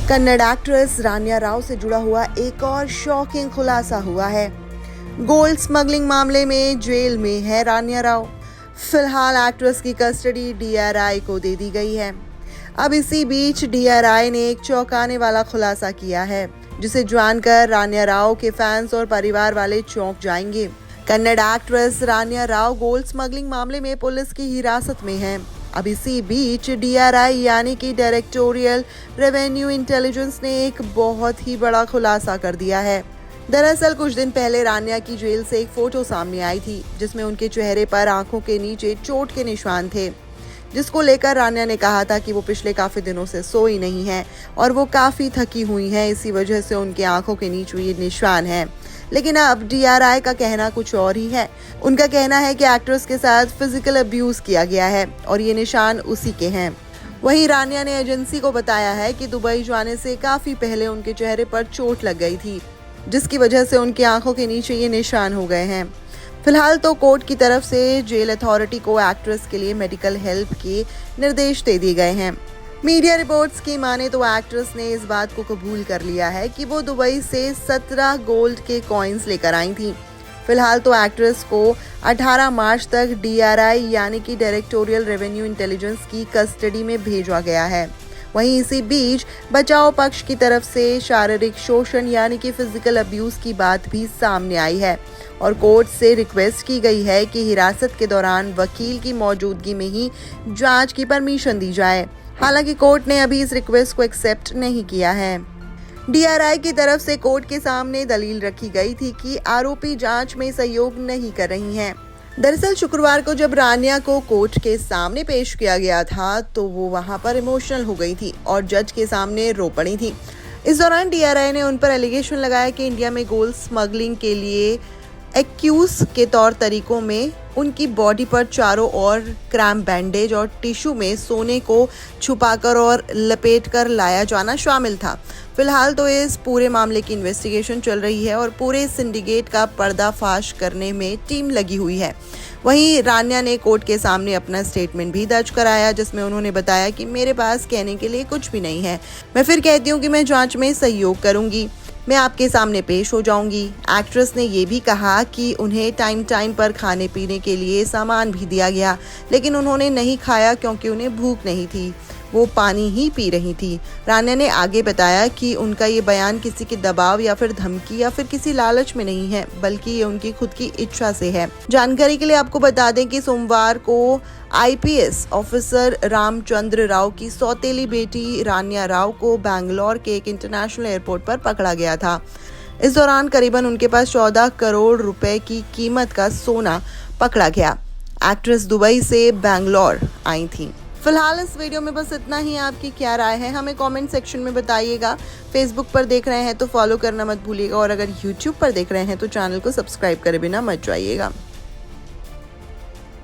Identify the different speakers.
Speaker 1: Kannada actress रान्या राव से जुड़ा हुआ एक और शॉकिंग खुलासा हुआ है। गोल्ड स्मगलिंग मामले में जेल में है रान्या राव। फिलहाल एक्ट्रेस की कस्टडी डीआरआई को दे दी गई है। अब इसी बीच डीआरआई ने एक चौंकाने वाला खुलासा किया है, जिसे जानकर रान्या राव के फैंस और परिवार वाले चौंक जाएंगे। कन्नड़ एक्ट्रेस रान्या राव गोल्ड स्मगलिंग मामले में पुलिस की हिरासत में है। अब इसी बीच डीआरआई यानी कि डायरेक्टोरियल रेवेन्यू इंटेलिजेंस ने एक बहुत ही बड़ा खुलासा कर दिया है। दरअसल कुछ दिन पहले रान्या की जेल से एक फोटो सामने आई थी, जिसमें उनके चेहरे पर आंखों के नीचे चोट के निशान थे, जिसको लेकर रान्या ने कहा था कि वो पिछले काफी दिनों से सोई नहीं है और वो काफी थकी हुई हैं, इसी वजह से उनकी आंखों के नीचे ये निशान है। लेकिन अब डीआरआई का कहना कुछ और ही है। उनका कहना है कि एक्ट्रेस के साथ फिजिकल अब्यूज किया गया है और ये निशान उसी के हैं। वहीं रान्या ने एजेंसी को बताया है कि दुबई जाने से काफी पहले उनके चेहरे पर चोट लग गई थी, जिसकी वजह से उनकी आंखों के नीचे ये निशान हो गए हैं। फिलहाल तो कोर्ट की तरफ से जेल अथॉरिटी को एक्ट्रेस के लिए मेडिकल हेल्प के निर्देश दे दिए गए हैं। मीडिया रिपोर्ट्स की माने तो एक्ट्रेस ने इस बात को कबूल कर लिया है कि वो दुबई से 17 गोल्ड के कॉइन्स लेकर आई थी। फिलहाल तो एक्ट्रेस को 18 मार्च तक डीआरआई यानी कि डायरेक्टोरियल रेवेन्यू इंटेलिजेंस की कस्टडी में भेजा गया है। वहीं इसी बीच बचाव पक्ष की तरफ से शारीरिक शोषण यानी कि फिजिकल अब्यूज की बात भी सामने आई है और कोर्ट से रिक्वेस्ट की गई है कि हिरासत के दौरान वकील की मौजूदगी में ही जांच की परमिशन दी जाए। हालांकि कोर्ट ने अभी इस रिक्वेस्ट को एक्सेप्ट नहीं किया है। डीआरआई की तरफ से कोर्ट के सामने दलील रखी गई थी कि आरोपी जांच में सहयोग नहीं कर रही हैं। दरअसल शुक्रवार को जब रान्या को कोर्ट के सामने पेश किया गया था तो वो वहां पर इमोशनल हो गई थी और जज के सामने रो पड़ी थी। इस दौरान डीआरआई ने उन पर एलिगेशन लगाया कि इंडिया में गोल्ड स्मगलिंग के लिए एक्यूज के तौर तरीकों में उनकी बॉडी पर चारों ओर क्रैम बैंडेज और टिश्यू में सोने को छुपाकर और लपेटकर लाया जाना शामिल था। फिलहाल तो इस पूरे मामले की इन्वेस्टिगेशन चल रही है और पूरे सिंडिकेट का पर्दाफाश करने में टीम लगी हुई है। वहीं रान्या ने कोर्ट के सामने अपना स्टेटमेंट भी दर्ज कराया, जिसमें उन्होंने बताया कि मेरे पास कहने के लिए कुछ भी नहीं है। मैं फिर कहती हूँ कि मैं जांच में सहयोग करूंगी, मैं आपके सामने पेश हो जाऊंगी। एक्ट्रेस ने ये भी कहा कि उन्हें टाइम पर खाने पीने के लिए सामान भी दिया गया, लेकिन उन्होंने नहीं खाया क्योंकि उन्हें भूख नहीं थी, वो पानी ही पी रही थी। रान्या ने आगे बताया कि उनका ये बयान किसी के दबाव या फिर धमकी या फिर किसी लालच में नहीं है, बल्कि ये उनकी खुद की इच्छा से है। जानकारी के लिए आपको बता दें कि सोमवार को आईपीएस ऑफिसर रामचंद्र राव की सौतेली बेटी रान्या राव को बैंगलोर के एक इंटरनेशनल एयरपोर्ट पर पकड़ा गया था। इस दौरान करीबन उनके पास 14 करोड़ रुपए की कीमत का सोना पकड़ा गया। एक्ट्रेस दुबई से बैंगलोर आई थी। फिलहाल इस वीडियो में बस इतना ही। आपकी क्या राय है हमें कमेंट सेक्शन में बताइएगा। फेसबुक पर देख रहे हैं तो फॉलो करना मत भूलिएगा और अगर यूट्यूब पर देख रहे हैं तो चैनल को सब्सक्राइब करे बिना मत जाइएगा।